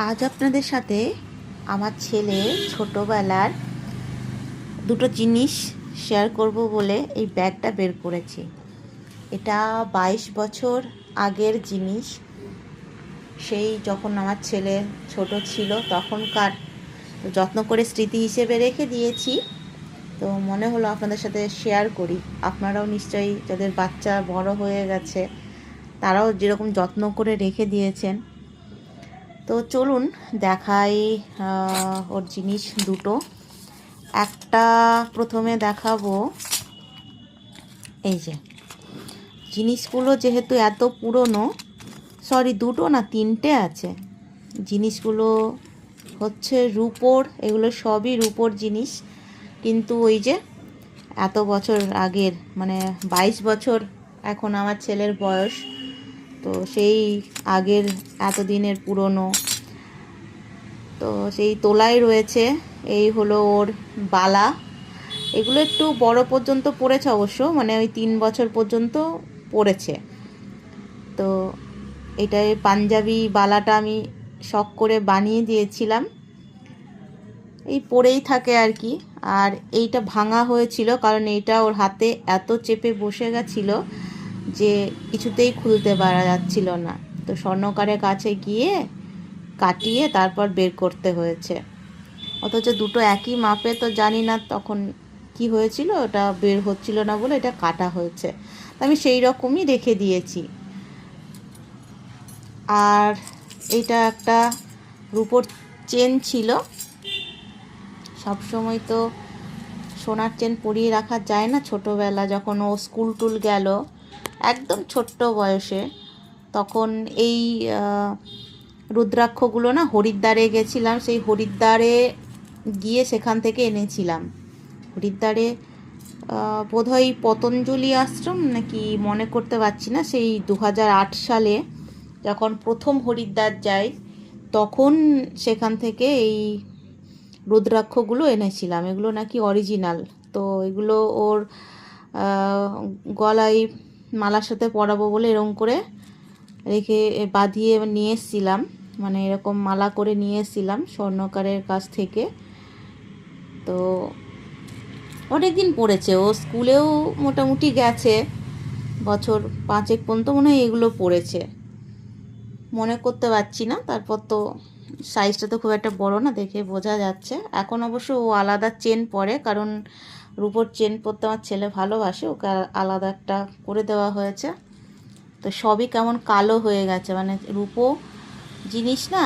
আজ আপনাদের সাথে আমার ছেলে ছোটোবেলার দুটো জিনিস শেয়ার করব বলে এই ব্যাগটা বের করেছি। এটা 22 বছর আগের জিনিস। সেই যখন আমার ছেলে ছোট ছিল তখনকার, যত্ন করে স্মৃতি হিসেবে রেখে দিয়েছি। তো মনে হলো আপনাদের সাথে শেয়ার করি। আপনারাও নিশ্চয়ই, যাদের বাচ্চা বড় হয়ে গেছে, তারাও যেরকম যত্ন করে রেখে দিয়েছেন। তো চলুন দেখাই ওর জিনিস দুটো। একটা প্রথমে দেখাবো। এই যে জিনিসগুলো যেহেতু এত পুরনো, সরি দুটো না তিনটে আছে। জিনিসগুলো হচ্ছে রূপোর, এগুলো সবই রূপোর জিনিস। কিন্তু ওই যে এত বছর আগের, মানে 22 বছর এখন আমার ছেলের বয়স, তো সেই আগের এতদিনের পুরনো। তো সেই তোলাই রয়েছে। এই হলো ওর বালা। এগুলো একটু বড় পর্যন্ত পড়েছে অবশ্য, মানে ওই 3 বছর পর্যন্ত পড়েছে। তো এটাই পাঞ্জাবি বালাটা আমি শখ করে বানিয়ে দিয়েছিলাম, এই পরেই থাকে আর কি। আর এইটা ভাঙা হয়েছিল কারণ এইটা ওর হাতে এত চেপে বসে গেছিলো যে কিছুতেই খুলতে পারা যাচ্ছিল না। তো স্বর্ণকারের কাছে গিয়ে কাটিয়ে তারপর বের করতে হয়েছে। অথচ দুটো একই মাপে, তো জানি না তখন কি হয়েছিল, ওটা বের হচ্ছিল না বলে এটা কাটা হয়েছে। তো আমি সেই রকমই রেখে দিয়েছি। আর এইটা একটা রূপোর চেন ছিল। সব সময় তো সোনার চেন পরিয়ে রাখা যায় না। ছোটোবেলা যখন ও স্কুল টুল গেল একদম ছোট্ট বয়সে, তখন এই রুদ্রাক্ষগুলো না হরিদ্বারে গেছিলাম, সেই হরিদ্বারে গিয়ে সেখান থেকে এনেছিলাম। হরিদ্বারে বোধহয় পতঞ্জলি আশ্রম নাকি মনে করতে পারছি না, সেই 2008 সালে যখন প্রথম হরিদ্বার যাই তখন সেখান থেকে এই রুদ্রাক্ষগুলো এনেছিলাম। এগুলো নাকি অরিজিনাল। তো এগুলো ওর গলায় মালার সাথে পরাবো বলে এরকম করে রেখে বাঁধিয়ে নিয়ে এসেছিলাম, মানে এরকম মালা করে নিয়ে এসেছিলাম স্বর্ণকারের কাছ থেকে। তো অনেক দিন পড়েছে, ও স্কুলেও মোটামুটি গেছে, বছর 5 পর্যন্ত মনে হয় এগুলো পড়েছে, মনে করতে পারছি না। তারপর তো সাইজটা তো খুব একটা বড় না, দেখে বোঝা যাচ্ছে। এখন অবশ্য ও আলাদা চেন পরে, কারণ রূপোর চেন পরতে আমার ছেলে ভালোবাসে, ওকে আলাদা একটা করে দেওয়া হয়েছে। তো সবই কেমন কালো হয়ে গেছে, মানে রূপো জিনিস না।